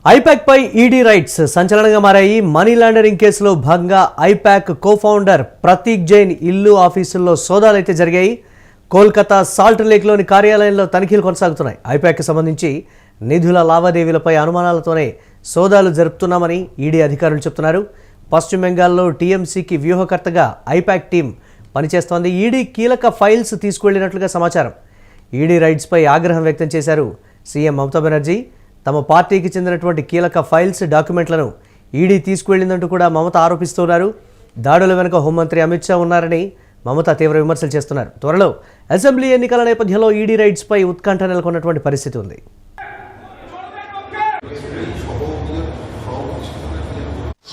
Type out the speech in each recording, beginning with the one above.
I-PAC పై ED rights సంచలనంగా మారాయి. మనీ లాండరింగ్ కేసులో భాగంగా ఐపాక్ కో-ఫౌండర్ ప్రతీక్ జైన్ ఇల్లు ఆఫీసుల్లో సోదాలైతే జరిగాయి. కోల్కతా సాల్ట్ లేక్లోని కార్యాలయంలో తనిఖీలు కొనసాగుతున్నాయి. ఐపాక్కి సంబంధించి నిధుల లావాదేవీలపై అనుమానాలతోనే సోదాలు జరుపుతున్నామని ఈడీ అధికారులు చెప్తున్నారు. పశ్చిమ బెంగాల్లో టీఎంసీకి వ్యూహకర్తగా ఐపాక్ టీం పనిచేస్తోంది. ఈడీ కీలక ఫైల్స్ తీసుకువెళ్లినట్లుగా సమాచారం. ఈడీ రైట్స్పై ఆగ్రహం వ్యక్తం చేశారు సీఎం మమతా బెనర్జీ. తమ పార్టీకి చెందినటువంటి కీలక ఫైల్స్, డాక్యుమెంట్లను ఈడీ తీసుకువెళ్లిందంటూ కూడా మమత ఆరోపిస్తున్నారు. దాడుల వెనుక హోంమంత్రి అమిత్ షా ఉన్నారని మమత తీవ్ర విమర్శలు చేస్తున్నారు. త్వరలో అసెంబ్లీ ఎన్నికల నేపథ్యంలో ఈడీ రైట్స్పై ఉత్కంఠ నెలకొన్నటువంటి పరిస్థితి ఉంది.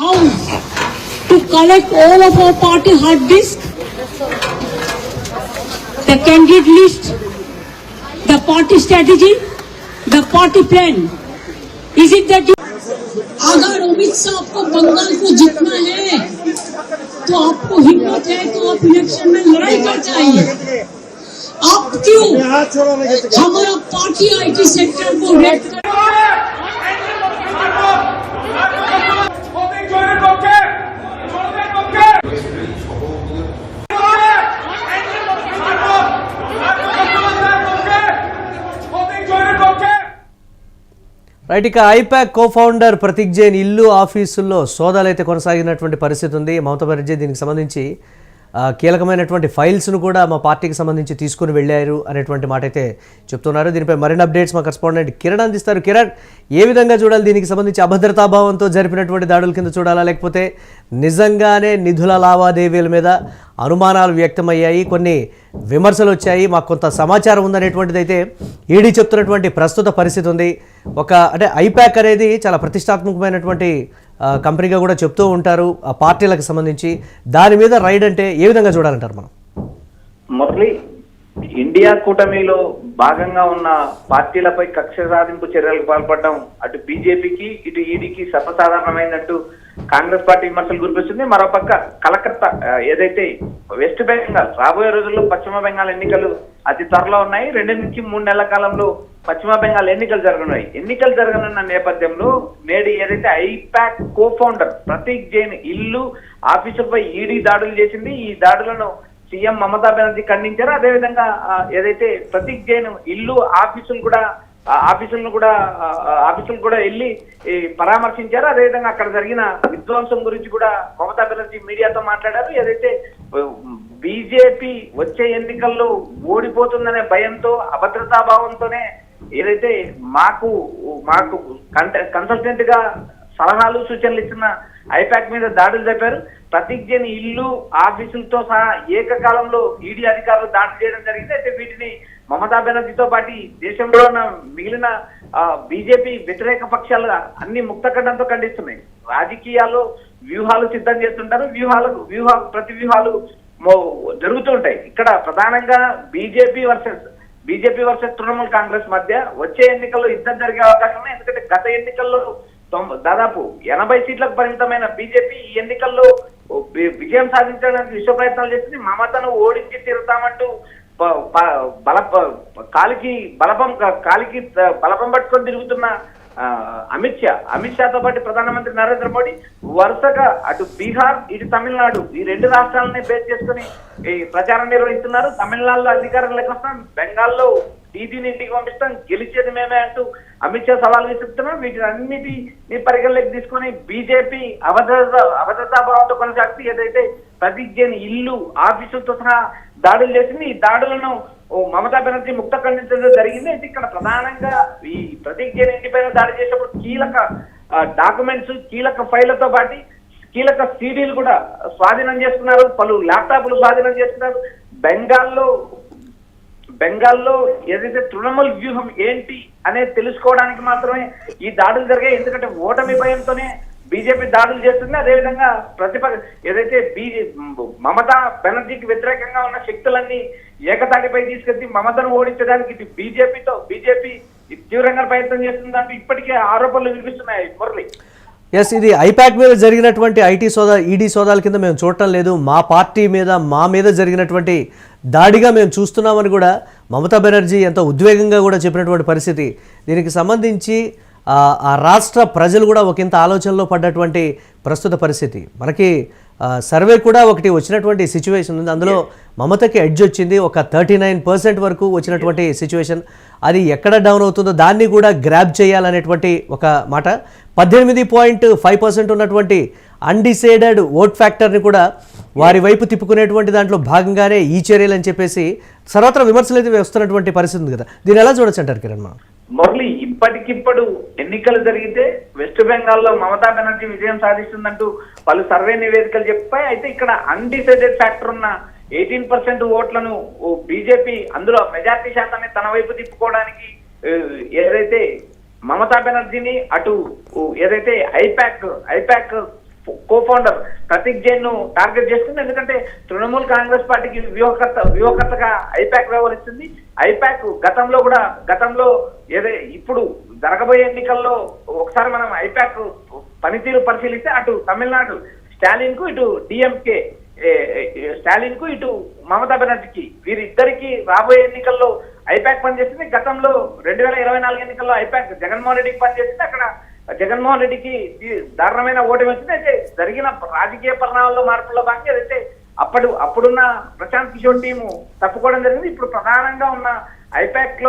How to collect all of our party hard disk, the candidate list, the party strategy, the party plan. Is it that अगर अमित शाह आपको बंगाल को जीतना है तो आपको हिम्मत है तो आप इलेक्शन में लड़ाई कर जाइए. आप क्यों हमारा पार्टी आईटी सेक्टर को रेड कर రైట్. ఇక ఐపాక్ కో-ఫౌండర్ ప్రతీక్ జైన్ ఇల్లు ఆఫీసుల్లో సోదాలు అయితే కొనసాగినటువంటి పరిస్థితి ఉంది. మమతా బెనర్జీ దీనికి సంబంధించి కీలకమైనటువంటి ఫైల్స్ను కూడా మా పార్టీకి సంబంధించి తీసుకుని వెళ్ళారు అనేటువంటి మాట అయితే చెప్తున్నారు. దీనిపై మరిన్ని అప్డేట్స్ మా కరెస్పాండెంట్ కిరణ్ అందిస్తారు. కిరణ్, ఏ విధంగా చూడాలి? దీనికి సంబంధించి అభద్రతాభావంతో జరిపినటువంటి దాడుల కింద చూడాలా, లేకపోతే నిజంగానే నిధుల లావాదేవీల మీద అనుమానాలు వ్యక్తమయ్యాయి, కొన్ని విమర్శలు వచ్చాయి, మాకు కొంత సమాచారం ఉందనేటువంటిది అయితే ఈడీ చెప్తున్నటువంటి ప్రస్తుత పరిస్థితి ఉంది. అంటే ఐపాక్ అనేది చాలా ప్రతిష్టాత్మకమైనటువంటి కంపెనీగా కూడా చెప్తూ ఉంటారు ఆ పార్టీలకు సంబంధించి. దాని మీద రైడ్ అంటే ఏ విధంగా చూడాలంటారు మనం? మురళి, ఇండియా కూటమిలో భాగంగా ఉన్న పార్టీలపై కక్ష సాధింపు చర్యలకు పాల్పడడం అటు బీజేపీకి ఇటు ఈడీకి సర్వసాధారణమైనట్టు కాంగ్రెస్ పార్టీ విమర్శలు గురిపిస్తుంది. మరోపక్క కలకత్తా ఏదైతే వెస్ట్ బెంగాల్ రాబోయే రోజుల్లో పశ్చిమ బెంగాల్ ఎన్నికలు అతి త్వరలో ఉన్నాయి. 2 నుంచి 3 నెలల కాలంలో పశ్చిమ బెంగాల్ ఎన్నికలు జరగనున్నాయి. ఎన్నికలు జరగనున్న నేపథ్యంలో నేడు ఏదైతే ఐపాక్ కో-ఫౌండర్ ప్రతీక్ జైన్ ఇల్లు ఆఫీసులపై ఈడీ దాడులు చేసింది. ఈ దాడులను సీఎం మమతా బెనర్జీ ఖండించారు. అదేవిధంగా ఏదైతే ప్రతీక్ జైన్ ఇల్లు ఆఫీసులు కూడా వెళ్ళి పరామర్శించారు. అదేవిధంగా అక్కడ జరిగిన విధ్వంసం గురించి కూడా మమతా బెనర్జీ మీడియాతో మాట్లాడారు. ఏదైతే బీజేపీ వచ్చే ఎన్నికల్లో ఓడిపోతుందనే భయంతో, అభద్రతాభావంతోనే ఏదైతే మాకు కన్సల్టెంట్ గా సలహాలు సూచనలు ఇస్తున్న ఐపాక్ మీద దాడులు జరిపారు. ప్రతీక్ జైన్ ఇల్లు ఆఫీసులతో సహా ఏకకాలంలో ఈడీ అధికారులు దాడి చేయడం జరిగింది. అయితే వీటిని మమతా బెనర్జీతో పాటు దేశంలో ఉన్న మిగిలిన బీజేపీ వ్యతిరేక పక్షాలు అన్ని ముక్తఖండంతో ఖండిస్తున్నాయి. రాజకీయాల్లో వ్యూహాలు సిద్ధం చేస్తుంటారు, ప్రతి వ్యూహాలు జరుగుతూ ఉంటాయి. ఇక్కడ ప్రధానంగా బీజేపీ వర్సెస్ తృణమూల్ కాంగ్రెస్ మధ్య వచ్చే ఎన్నికల్లో యుద్ధం జరిగే అవకాశం ఉంది. ఎందుకంటే గత ఎన్నికల్లో దాదాపు 80 సీట్లకు పరిమితమైన బీజేపీ ఈ ఎన్నికల్లో విజయం సాధించడానికి విశ్వ ప్రయత్నాలు చేసింది. మమతను ఓడించి తీరుతామంటూ కాలికి బలపం పట్టుకొని తిరుగుతున్న అమిత్ షాతో పాటు ప్రధానమంత్రి నరేంద్ర మోడీ వరుసగా అటు బీహార్ ఇటు తమిళనాడు ఈ 2 రాష్ట్రాలనే బేస్ చేసుకుని ఈ ప్రచారం నిర్వహిస్తున్నారు. తమిళనాడులో అధికారంలోకి వస్తాం, బెంగాల్లో టీడీని ఇంటికి పంపిస్తాం, గెలిచేది మేమే అంటూ అమిత్ షా సవాల్ విసురుతున్నారు. వీటిని అన్నిటిని పరిగణలోకి తీసుకుని బీజేపీ అభద్రతాభావంతో కొనసాగుతూ ఏదైతే ప్రతీక్ జైన్ ఇల్లు ఆఫీసులతో సహా దాడులు చేసింది. ఈ దాడులను మమతా బెనర్జీ ముక్త ఖండించడం జరిగింది. అయితే ఇక్కడ ప్రధానంగా ఈ ప్రతీక్ జైన్ ఇంటిపైన దాడి చేసేప్పుడు కీలక డాక్యుమెంట్స్, కీలక ఫైళ్లతో పాటు కీలక సీడీలు కూడా స్వాధీనం చేసుకున్నారు, పలు ల్యాప్టాప్లు స్వాధీనం చేసుకున్నారు. బెంగాల్లో ఏదైతే తృణమూల్ వ్యూహం ఏంటి అనేది తెలుసుకోవడానికి మాత్రమే ఈ దాడులు జరిగాయి. ఎందుకంటే ఓటమి భయంతోనే బీజేపీ దాడులు చేస్తుంది. అదేవిధంగా ఏదైతే మమతా బెనర్జీకి వ్యతిరేకంగా ఉన్న శక్తులన్నీ ఏకతాటిపై తీసుకెళ్లి మమతను ఓడించడానికి ఇది బీజేపీ తీవ్రంగా ప్రయత్నం చేస్తుందంటూ ఇప్పటికే ఆరోపణలు వినిపిస్తున్నాయి. మురళి, ఎస్, ఇది ఐపాక్ మీద జరిగినటువంటి ఈడీ సోదాల కింద మేము చూడటం లేదు, మా పార్టీ మీద మా మీద జరిగినటువంటి దాడిగా మేము చూస్తున్నామని కూడా మమతా బెనర్జీ ఎంతో ఉద్వేగంగా కూడా చెప్పినటువంటి పరిస్థితి. దీనికి సంబంధించి ఆ రాష్ట్ర ప్రజలు కూడా ఒకంత ఆలోచనలో పడ్డటువంటి ప్రస్తుత పరిస్థితి. మనకి సర్వే కూడా ఒకటి వచ్చినటువంటి సిచ్యువేషన్ ఉంది. అందులో మమతకి ఎడ్జ్ వచ్చింది, ఒక 39% వరకు వచ్చినటువంటి సిచ్యువేషన్. అది ఎక్కడ డౌన్ అవుతుందో దాన్ని కూడా గ్రాబ్ చేయాలనేటువంటి ఒక మాట. 18.5% ఉన్నటువంటి అన్డిసైడెడ్ ఓట్ ఫ్యాక్టర్ని కూడా వారి వైపు తిప్పుకునేటువంటి దాంట్లో భాగంగానే ఈ చర్యలు అని చెప్పేసి సర్వత్రా విమర్శలు అయితే వస్తున్నటువంటి పరిస్థితి ఉంది కదా. దీన్ని ఎలా చూడొచ్చు అంటారు కిరణ్? మనం మురళి, ఇప్పటికిప్పుడు ఎన్నికలు జరిగితే వెస్ట్ బెంగాల్లో మమతా బెనర్జీ విజయం సాధిస్తుందంటూ పలు సర్వే నివేదికలు చెప్పాయి. అయితే ఇక్కడ అన్డిసైడెడ్ ఫ్యాక్టర్ ఉన్న 18% ఓట్లను బీజేపీ అందులో మెజార్టీ శాతాన్ని తన వైపు తిప్పుకోవడానికి ఏదైతే మమతా బెనర్జీని అటు ఏదైతే IPAC co founder Prateek Jain ను టార్గెట్ చేస్తుంది. ఎందుకంటే తృణమూల్ కాంగ్రెస్ పార్టీకి వ్యూహకర్తగా ఐపాక్ వ్యవహరిస్తుంది. ఐపాక్ గతంలో ఇప్పుడు జరగబోయే ఎన్నికల్లో ఒకసారి మనం ఐపాక్ పనితీరు పరిశీలిస్తే అటు తమిళనాడు స్టాలిన్ కు, ఇటు డిఎంకే స్టాలిన్ కు, ఇటు మమతా బెనర్జీకి, వీరిద్దరికి రాబోయే ఎన్నికల్లో ఐపాక్ పనిచేస్తుంది. గతంలో 2024 ఎన్నికల్లో ఐపాక్ జగన్మోహన్ రెడ్డికి పనిచేస్తుంది. అక్కడ జగన్మోహన్ రెడ్డికి దారుణమైన ఓటమి వచ్చింది. అయితే జరిగిన రాజకీయ పరిణామాల్లో మార్పుల్లో భాగంగా ఏదైతే అప్పుడున్న ప్రశాంత్ కిషోర్ టీము తప్పుకోవడం జరిగింది. ఇప్పుడు ప్రధానంగా ఉన్న ఐపాక్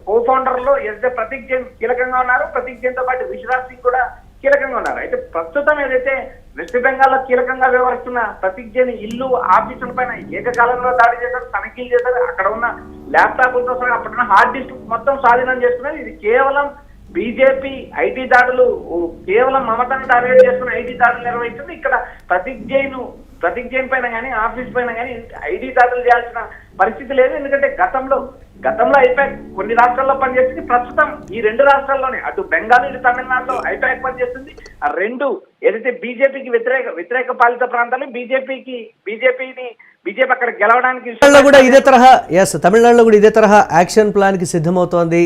కో ఫౌండర్ లో ఏదైతే ప్రతీక్ జైన్ కీలకంగా ఉన్నారు, ప్రతీక్ జైన్ తో పాటు విశ్వరాజ్ సింగ్ కూడా కీలకంగా ఉన్నారు. అయితే ప్రస్తుతం ఏదైతే వెస్ట్ బెంగాల్లో కీలకంగా వ్యవహరిస్తున్న ప్రతీక్ జైన్ ఇల్లు, ఆఫీసుల పైన ఏకకాలంలో దాడి చేశారు, తనిఖీలు చేశారు. అక్కడ ఉన్న ల్యాప్టాప్లతో సహా అప్పుడున్న హార్డ్ డిస్క్ మొత్తం స్వాధీనం చేసుకున్నారు. ఇది కేవలం బీజేపీ ఐటీ దాడులు, కేవలం మమతను టార్గెట్ చేస్తున్న ఐటీ దాడులు నిర్వహిస్తుంది. ఇక్కడ ప్రతీక్ జైన్ పైన కానీ ఆఫీస్ పైన కానీ ఐటీ దాడులు చేయాల్సిన పరిస్థితి లేదు. ఎందుకంటే గతంలో ఐపాక్ కొన్ని రాష్ట్రాల్లో పనిచేస్తుంది. ప్రస్తుతం ఈ 2 రాష్ట్రాల్లోనే అటు బెంగాల్, ఇటు తమిళనాడులో ఐపాక్ పనిచేస్తుంది. ఆ రెండు ఏదైతే బీజేపీకి వ్యతిరేక పాలిత ప్రాంతాలు బీజేపీ అక్కడ గెలవడానికి తమిళనాడులో కూడా ఇదే తరహా యాక్షన్ ప్లాన్ కి సిద్ధమవుతోంది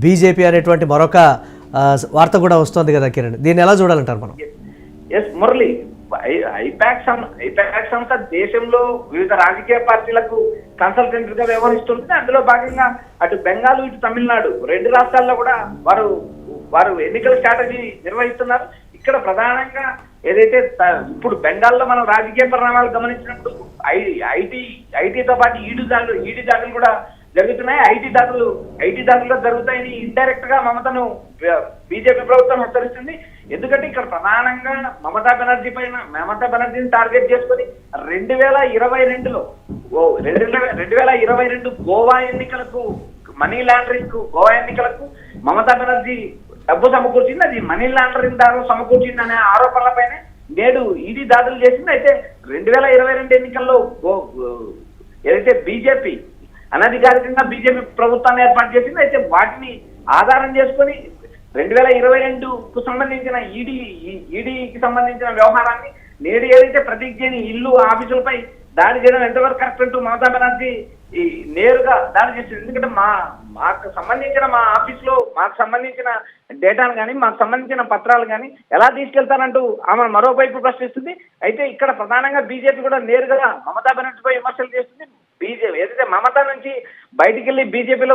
బీజేపీ అనేటువంటి మరొక వార్త కూడా వస్తోంది కదా కిరణ్. దీన్ని ఎలా చూడాలంటారు మనం? మురళి, ఐపాక్ సంస్థ దేశంలో వివిధ రాజకీయ పార్టీలకు కన్సల్టెంట్ గా వ్యవహరిస్తుంది. అందులో భాగంగా అటు బెంగాల్, ఇటు తమిళనాడు 2 రాష్ట్రాల్లో కూడా వారు ఎన్నికల స్ట్రాటజీ నిర్వహిస్తున్నారు. ఇక్కడ ప్రధానంగా ఏదైతే ఇప్పుడు బెంగాల్లో మనం రాజకీయ పరిణామాలు గమనించినప్పుడు ఐటీతో పాటు ఈడీ దాడులు కూడా జరుగుతున్నాయి. ఐటీ దాడులు జరుగుతాయని ఇండైరెక్ట్ గా మమతను బీజేపీ ప్రభుత్వం హెచ్చరిస్తుంది. ఎందుకంటే ఇక్కడ ప్రధానంగా మమతా బెనర్జీని టార్గెట్ చేసుకుని 2022 గోవా ఎన్నికలకు మమతా బెనర్జీ డబ్బు సమకూర్చింది. అది మనీ లాండరింగ్ దారులు సమకూర్చింది అనే ఆరోపణలపైనే నేడు ఈడీ దాడులు చేసింది. అయితే 2022 ఎన్నికల్లో ఏదైతే బీజేపీ అనధికారికంగా బీజేపీ ప్రభుత్వాన్ని ఏర్పాటు చేసింది. అయితే వాటిని ఆధారం చేసుకుని 2022కు సంబంధించిన ఈడీకి సంబంధించిన వ్యవహారాన్ని నేడు ఏదైతే ప్రతీక్ జైన్ ఇల్లు, ఆఫీసులపై దాడి చేయడం ఎంతవరకు కరెక్ట్ అంటూ మమతా బెనర్జీ నేరుగా దాడి చేస్తుంది. ఎందుకంటే మాకు సంబంధించిన మా ఆఫీసులో మాకు సంబంధించిన డేటాను కానీ, మాకు సంబంధించిన పత్రాలు కానీ ఎలా తీసుకెళ్తారంటూ ఆమె మరోవైపు ప్రశ్నిస్తుంది. అయితే ఇక్కడ ప్రధానంగా బీజేపీ కూడా నేరుగా మమతా బెనర్జీపై విమర్శలు చేస్తుంది. బీజేపీ ఏదైతే మమతా నుంచి బయటికి వెళ్లి బీజేపీలో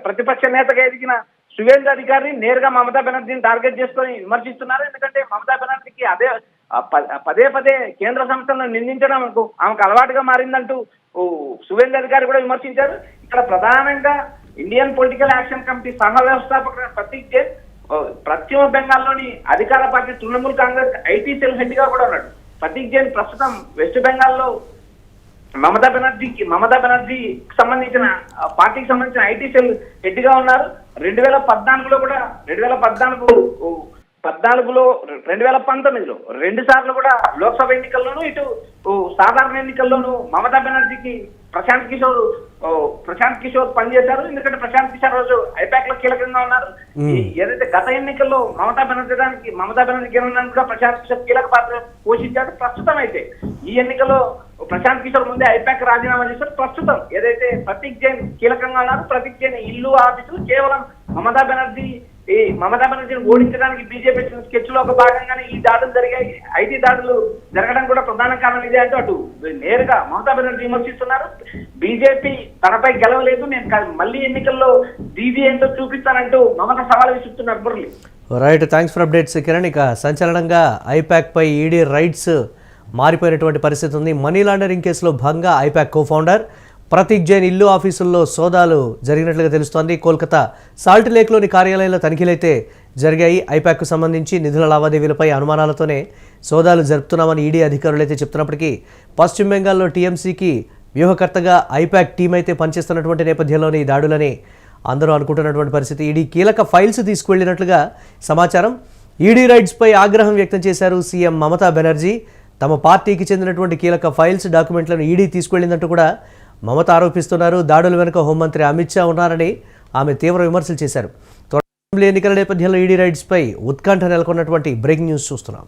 ప్రతిపక్ష నేతగా ఎదిగిన సువేంద్ర అధికారిని నేరుగా మమతా బెనర్జీని టార్గెట్ చేసుకొని విమర్శిస్తున్నారు. ఎందుకంటే మమతా బెనర్జీకి పదే కేంద్ర సంస్థలను నిందించడం ఆమెకు అలవాటుగా మారిందంటూ సువేంద్ర అధికారి కూడా విమర్శించారు. ఇక్కడ ప్రధానంగా ఇండియన్ పొలిటికల్ యాక్షన్ కమిటీ సహ వ్యవస్థాపక ప్రతీక్ జైన్ పశ్చిమ బెంగాల్లోని అధికార party Trinamool Congress IT cell head గా కూడా ఉన్నాడు. ప్రతీక్ జైన్ ప్రస్తుతం వెస్ట్ బెంగాల్లో మమతా బెనర్జీకి సంబంధించిన పార్టీకి సంబంధించిన ఐటీ సెల్ హెడ్ గా ఉన్నారు. 2014లో కూడా 2019లో 2 సార్లు కూడా లోక్సభ ఎన్నికల్లోనూ, ఇటు సాధారణ ఎన్నికల్లోనూ మమతా బెనర్జీకి ప్రశాంత్ కిషోర్ పనిచేశారు. ఎందుకంటే ప్రశాంత్ కిషోర్ రోజు ఐపాక్ లో కీలకంగా ఉన్నారు. ఏదైతే గత ఎన్నికల్లో మమతా బెనర్జీ గెలవడానికి ప్రశాంత్ కిషోర్ కీలక పాత్ర పోషించాడు. ప్రస్తుతం అయితే ఈ ఎన్నికల్లో ప్రశాంత్ కిషోర్ ముందే ఐపాక్ రాజీనామా చేశారు. ప్రస్తుతం ఏదైతే ప్రతీక్ జైన్ కీలకంగా ఉన్నారు. ప్రతీక్ జైన్ ఇల్లు, ఆఫీసులు కేవలం మమతా బెనర్జీ ఈ మమతా బెనర్జీని ఓడించడానికి బీజేపీ స్కెచ్ లో ఒక భాగంగానే ఈ దాడులు జరిగాయి. ఐటీ దాడులు జరగడం కూడా ప్రధాన కారణం ఇదే అంటూ అటు నేరుగా మమతా బెనర్జీ విమర్శిస్తున్నారు. బీజేపీ తనపై గెలవలేదు, నేను మళ్ళీ ఎన్నికల్లో దీది ఏంటో చూపిస్తానంటూ మమత సవాల్ విసురుతున్నారు. Murali, right, thanks for updates Kiran. ఇక సంచలనంగా ఐపాక్ పై ఈడీ రైట్స్ మారిపోయినటువంటి పరిస్థితి ఉంది. మనీ లాండరింగ్ కేసులో భాగంగా ఐపాక్ కో ఫౌండర్ ప్రతీక్ జైన్ ఇల్లు ఆఫీసుల్లో సోదాలు జరిగినట్లుగా తెలుస్తోంది. కోల్కతా సాల్ట్ లేక్లోని కార్యాలయంలో తనిఖీలైతే జరిగాయి. ఐపాక్కు సంబంధించి నిధుల లావాదేవీలపై అనుమానాలతోనే సోదాలు జరుపుతున్నామని ఈడీ అధికారులు అయితే చెప్తున్నప్పటికీ పశ్చిమ బెంగాల్లో టీఎంసీకి వ్యూహకర్తగా ఐపాక్ టీం అయితే పనిచేస్తున్నటువంటి నేపథ్యంలోని ఈ దాడులని అందరూ అనుకుంటున్నటువంటి పరిస్థితి. ఈడీ కీలక ఫైల్స్ తీసుకువెళ్ళినట్లుగా సమాచారం. ఈడీ రైట్స్పై ఆగ్రహం వ్యక్తం చేశారు సీఎం మమతా బెనర్జీ. తమ పార్టీకి చెందినటువంటి కీలక ఫైల్స్, డాక్యుమెంట్లను ఈడీ తీసుకువెళ్ళిందంటూ కూడా మమత ఆరోపిస్తున్నారు. దాడుల వెనుక హోంమంత్రి అమిత్ షా ఉన్నారని ఆమె తీవ్ర విమర్శలు చేశారు. అసెంబ్లీ ఎన్నికల నేపథ్యంలో ఈడీ రైట్స్పై ఉత్కంఠ నెలకొన్నటువంటి బ్రేకింగ్ న్యూస్ చూస్తున్నాం.